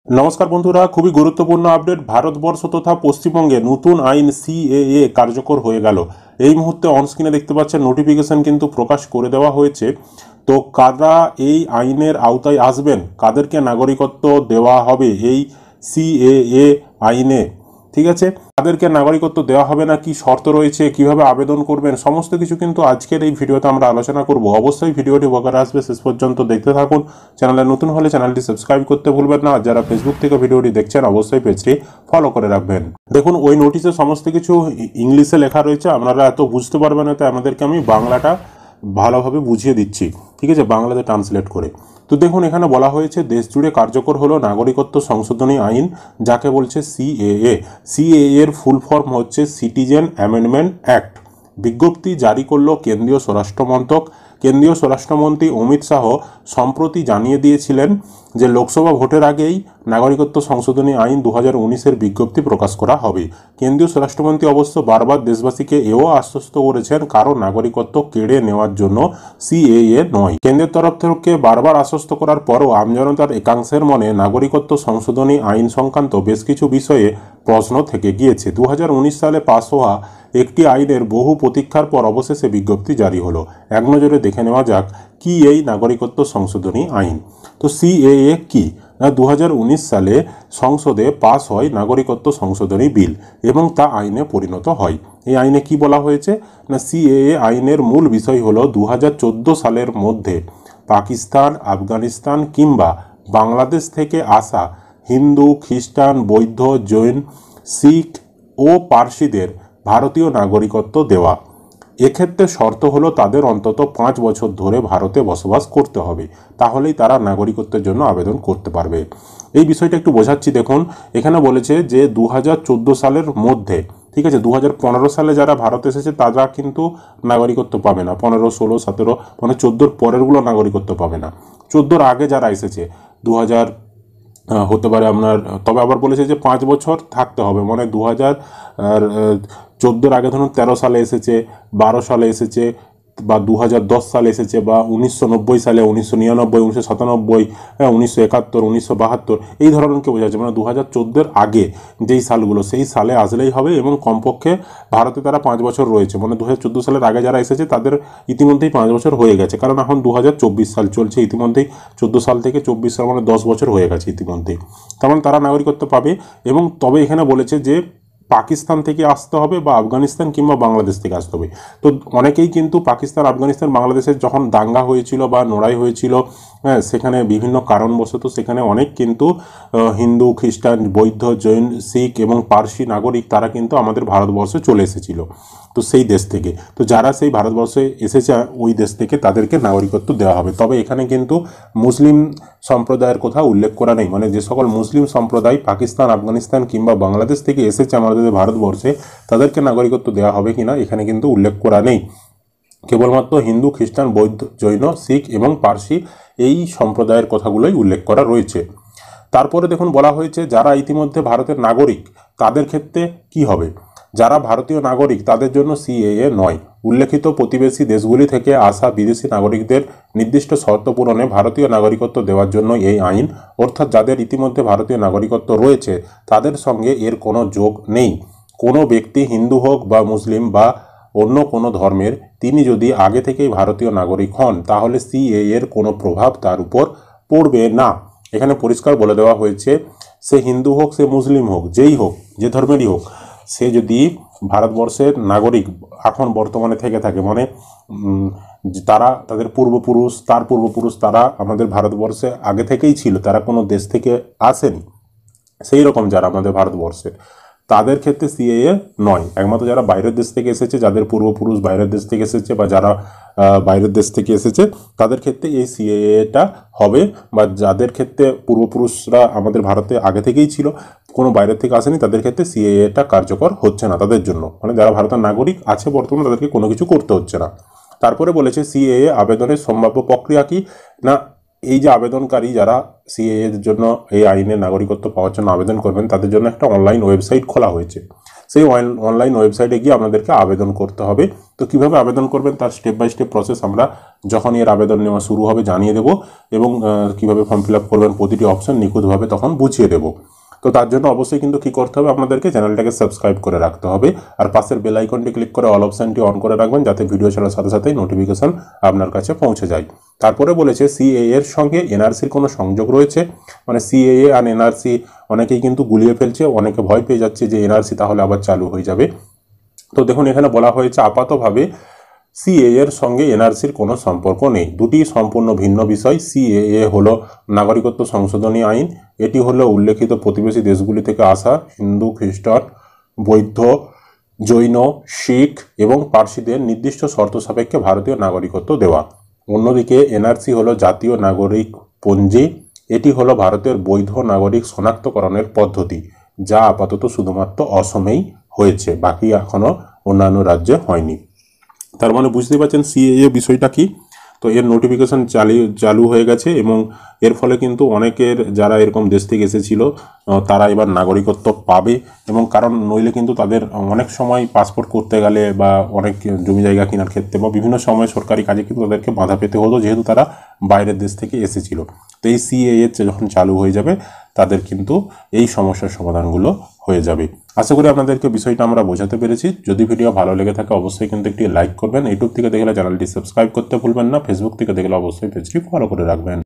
নমস্কার বন্ধুরা, খুবই গুরুত্বপূর্ণ আপডেট। ভারতবর্ষ তথা পশ্চিমবঙ্গে নতুন আইন সিএএ কার্যকর হয়ে গেল। এই মুহূর্তে অনস্ক্রিনে দেখতে পাচ্ছেন নোটিফিকেশন কিন্তু প্রকাশ করে দেওয়া হয়েছে। তো কারা এই আইনের আওতায় আসবেন, কাদেরকে নাগরিকত্ব দেওয়া হবে এই সিএএ আইনে, ঠিক আছে, তাদেরকে নাগরিকত্ব দেওয়া হবে না, কি শর্ত রয়েছে, কিভাবে আবেদন করবেন, সমস্ত কিছু কিন্তু আজকের এই ভিডিওতে আমরা আলোচনা করব। অবশ্যই ভিডিওটি বকারে আসবে, শেষ পর্যন্ত দেখতে থাকুন। চ্যানেলে নতুন হলে চ্যানেলটি সাবস্ক্রাইব করতে ভুলবেন না। আর যারা ফেসবুক থেকে ভিডিওটি দেখছেন অবশ্যই পেজটি ফলো করে রাখবেন। দেখুন, ওই নোটিশে সমস্ত কিছু ইংলিশে লেখা রয়েছে, আপনারা এত বুঝতে পারবেন না, তাই আমাদেরকে আমি বাংলাটা ভালোভাবে বুঝিয়ে দিচ্ছি, ঠিক আছে, বাংলাতে ট্রান্সলেট করে। তো দেখুন, এখানে বলা হয়েছে দেশ জুড়ে কার্যকর হলো নাগরিকত্ব সংশোধনী আইন, যাকে বলছে সিএএ। সিএএ এর ফুল ফর্ম হচ্ছে সিটিজেন অ্যামেন্ডমেন্ট অ্যাক্ট। বিজ্ঞপ্তি জারি করল কেন্দ্রীয় স্বরাষ্ট্রমন্ত্রক। কেন্দ্রীয় স্বরাষ্ট্রমন্ত্রী অমিত শাহ সম্প্রতি জানিয়ে দিয়েছিলেন যে লোকসভা ভোটের আগেই নাগরিকত্ব সংশোধনী আইন 2019-এর বিজ্ঞপ্তি প্রকাশ করা হবে। কেন্দ্রীয় স্বরাষ্ট্রমন্ত্রী অবশ্য বারবার দেশবাসীকে এও আশ্বস্ত করেছেন কারো নাগরিকত্ব কেড়ে নেওয়ার জন্য সিএএ নয়। কেন্দ্রের তরফ থেকে বারবার আশ্বস্ত করার পরও আমজনতার একাংশের মনে নাগরিকত্ব সংশোধনী আইন সংক্রান্ত বেশ কিছু বিষয়ে প্রশ্ন থেকে গিয়েছে। 2019 সালে পাশ হওয়া একটি আইনের বহু প্রতীক্ষার পর অবশেষে বিজ্ঞপ্তি জারি হলো। এক নজরে দেখে নেওয়া যাক কি এই নাগরিকত্ব সংশোধনী আইন। তো সিএএ কি না, 2019 সালে সংসদে পাস হয় নাগরিকত্ব সংশোধনী বিল এবং তা আইনে পরিণত হয়। এই আইনে কি বলা হয়েছে না, সিএএ আইনের মূল বিষয় হলো 2014 সালের মধ্যে পাকিস্তান, আফগানিস্তান কিংবা বাংলাদেশ থেকে আসা হিন্দু, খ্রিস্টান, বৌদ্ধ, জৈন, শিখ ও পার্সিদের ভারতীয় নাগরিকত্ব দেওয়া। এক্ষেত্রে শর্ত হলো তাদের অন্তত 5 বছর ধরে ভারতে বসবাস করতে হবে, তাহলেই তারা নাগরিকত্বের জন্য আবেদন করতে পারবে। এই বিষয়টা একটু বোঝাচ্ছি। দেখুন, এখানে বলেছে যে 2014 সালের মধ্যে, ঠিক আছে, 2015 সালে যারা ভারতে এসেছে তারা কিন্তু নাগরিকত্ব পাবে না। 15, 16, 17 মানে 14-র পরেরগুলো নাগরিকত্ব পাবে না। 14-র আগে যারা এসেছে 2000 হতে পারে আপনার, তবে আবার বলেছে যে 5 বছর থাকতে হবে, মানে 2014-র আগে ধরুন 13 সালে এসেছে, 12 সালে এসেছে, বা 2010 সালে এসেছে, বা 1990 সালে, 1999, 1997, 1971, 1972, এই ধরনেরকে বোঝা যাচ্ছে। মানে 2014-এর আগে যেই সালগুলো, সেই সালে আসলেই হবে এবং কমপক্ষে ভারতে তারা 5 বছর রয়েছে। মানে 2014 সালের আগে যারা এসেছে তাদের ইতিমধ্যেই 5 বছর হয়ে গেছে, কারণ এখন 2024 সাল চলছে। ইতিমধ্যেই 14 সাল থেকে 24 সাল মানে 10 বছর হয়ে গেছে ইতিমধ্যেই। তেমন তারা নাগরিকত্ব পাবে। এবং তবে এখানে বলেছে যে পাকিস্তান থেকে আসতে হবে বা আফগানিস্তান কিংবা বাংলাদেশ থেকে আসতে হবে। তো অনেকেই কিন্তু পাকিস্তান, আফগানিস্তান, বাংলাদেশের যখন দাঙ্গা হয়েছিল বা লড়াই হয়েছিল, হ্যাঁ, সেখানে বিভিন্ন কারণবশত সেখানে অনেক কিন্তু হিন্দু, খ্রিস্টান, বৌদ্ধ, জৈন, শিখ এবং পার্সি নাগরিক তারা কিন্তু আমাদের ভারতবর্ষে চলে এসেছিল, তো সেই দেশ থেকে। তো যারা সেই ভারতবর্ষে এসেছে ওই দেশ থেকে তাদেরকে নাগরিকত্ব দেওয়া হবে। তবে এখানে কিন্তু মুসলিম সম্প্রদায়ের কথা উল্লেখ করা নেই। মানে যে সকল মুসলিম সম্প্রদায় পাকিস্তান, আফগানিস্তান কিংবা বাংলাদেশ থেকে এসেছে আমাদের ভারতবর্ষে, তাদেরকে নাগরিকত্ব দেওয়া হবে কিনা এখানে কিন্তু উল্লেখ করা নেই। কেবলমাত্র হিন্দু, খ্রিস্টান, বৌদ্ধ, জৈন, শিখ এবং পার্সি এই সম্প্রদায়ের কথাগুলোই উল্লেখ করা রয়েছে। তারপরে দেখুন, বলা হয়েছে যারা ইতিমধ্যে ভারতের নাগরিক তাদের ক্ষেত্রে কি হবে। যারা ভারতীয় নাগরিক তাদের জন্য সিএএ নয়। উল্লেখিত প্রতিবেশী দেশগুলি থেকে আসা বিদেশি নাগরিকদের নির্দিষ্ট শর্ত পূরণে ভারতীয় নাগরিকত্ব দেওয়ার জন্য এই আইন। অর্থাৎ যাদের ইতিমধ্যে ভারতীয় নাগরিকত্ব রয়েছে তাদের সঙ্গে এর কোনো যোগ নেই। কোনো ব্যক্তি হিন্দু হোক বা মুসলিম বা অন্য কোনো ধর্মের, তিনি যদি আগে থেকেই ভারতীয় নাগরিক হন তাহলে সিএএ এর কোনো প্রভাব তার উপর পড়বে না। এখানে পরিষ্কার বলে দেওয়া হয়েছে, সে হিন্দু হোক, সে মুসলিম হোক, যেই হোক, যে ধর্মেরই হোক, সে যদি ভারতবর্ষের নাগরিক এখন বর্তমানে থেকে থাকে, মানে তারা তাদের পূর্বপুরুষ, তার পূর্বপুরুষ তারা আমাদের ভারতবর্ষে আগে থেকেই ছিল, তারা কোনো দেশ থেকে আসেনি, সেই রকম যারা আমাদের ভারতবর্ষের, তাদের ক্ষেত্রে সিএএ নয়। একমাত্র যারা বাইরের দেশ থেকে এসেছে, যাদের পূর্বপুরুষ বাইরের দেশ থেকে এসেছে বা যারা বাইরের দেশ থেকে এসেছে তাদের ক্ষেত্রে এই সিএএটা হবে। বা যাদের ক্ষেত্রে পূর্বপুরুষরা আমাদের ভারতে আগে থেকেই ছিল, কোনো বাইরের থেকে আসেনি, তাদের ক্ষেত্রে সিএএটা কার্যকর হচ্ছে না তাদের জন্য। মানে যারা ভারতের নাগরিক আছে বর্তমানে তাদেরকে কোনো কিছু করতে হচ্ছে না। তারপরে বলেছে সিএএ আবেদনের সম্ভাব্য প্রক্রিয়া কি না, এই যে আবেদনকারী যারা সিএএ এর জন্য এই আইনের নাগরিকত্ব পাওয়ার জন্য আবেদন করবেন তাদের জন্য একটা অনলাইন ওয়েবসাইট খোলা হয়েছে। সেই অনলাইন ওয়েবসাইটে গিয়ে আপনাদেরকে আবেদন করতে হবে। তো কীভাবে আবেদন করবেন তার স্টেপ বাই স্টেপ প্রসেস আমরা যখনই এর আবেদন নেওয়া শুরু হবে জানিয়ে দেবো, এবং কীভাবে ফর্ম ফিল আপ করবেন প্রতিটি অপশন নিখুঁতভাবে তখন বুঝিয়ে দেবো। তো তার জন্য অবশ্যই কিন্তু কী করতে হবে, আপনাদেরকে চ্যানেলটাকে সাবস্ক্রাইব করে রাখতে হবে, আর পাশের বেল আইকনটি ক্লিক করে অল অপশানটি অন করে রাখবেন, যাতে ভিডিও ছাড়ার সাথে সাথেই নোটিফিকেশন আপনার কাছে পৌঁছে যায়। তারপরে বলেছে সিএএ এর সঙ্গে এনআরসির কোনো সংযোগ রয়েছে, মানে সিএএ আর এনআরসি অনেকেই কিন্তু গুলিয়ে ফেলছে, অনেকে ভয় পেয়ে যাচ্ছে যে এনআরসি তাহলে আবার চালু হয়ে যাবে। তো দেখুন এখানে বলা হয়েছে আপাতভাবে সিএএ এর সঙ্গে এনআরসির কোনো সম্পর্ক নেই, দুটি সম্পূর্ণ ভিন্ন বিষয়। সিএএ হলো নাগরিকত্ব সংশোধনী আইন, এটি হলো উল্লেখিত প্রতিবেশী দেশগুলি থেকে আসা হিন্দু, খ্রিস্টান, বৌদ্ধ, জৈন, শিখ এবং পার্সিদের নির্দিষ্ট শর্ত সাপেক্ষে ভারতীয় নাগরিকত্ব দেওয়া। অন্যদিকে এনআরসি হলো জাতীয় নাগরিক পঞ্জি, এটি হলো ভারতের বৈধ নাগরিক শনাক্তকরণের পদ্ধতি, যা আপাতত শুধুমাত্র অসমেই হয়েছে, বাকি এখনও অন্যান্য রাজ্যে হয়নি। তার মানে বুঝতে পারছেন সিএএ বিষয়টা কি। তো এর নোটিফিকেশান চালু হয়ে গেছে, এবং এর ফলে কিন্তু অনেকের যারা এরকম দেশ থেকে এসেছিল তারা এবার নাগরিকত্ব পাবে, এবং কারণ নইলে কিন্তু তাদের অনেক সময় পাসপোর্ট করতে গেলে বা অনেক জমি জায়গা কেনার ক্ষেত্রে বা বিভিন্ন সময় সরকারি কাজে কিন্তু তাদেরকে বাধা পেতে হতো, যেহেতু তারা বাইরের দেশ থেকে এসেছিল। তো এই সিএএ যখন চালু হয়ে যাবে তাদের কিন্তু এই সমস্যার সমাধানগুলো হয়ে যাবে। আশা করি আপনাদেরকে বিষয়টা আমরা বোঝাতে পেরেছি। যদি ভিডিও ভালো লেগে থাকে অবশ্যই কিন্তু একটি লাইক করবেন, ইউটিউব থেকে দেখলে চ্যানেলটি সাবস্ক্রাইব করতে ভুলবেন না, ফেসবুক থেকে দেখলে অবশ্যই পেজটি ফলো করে রাখবেন।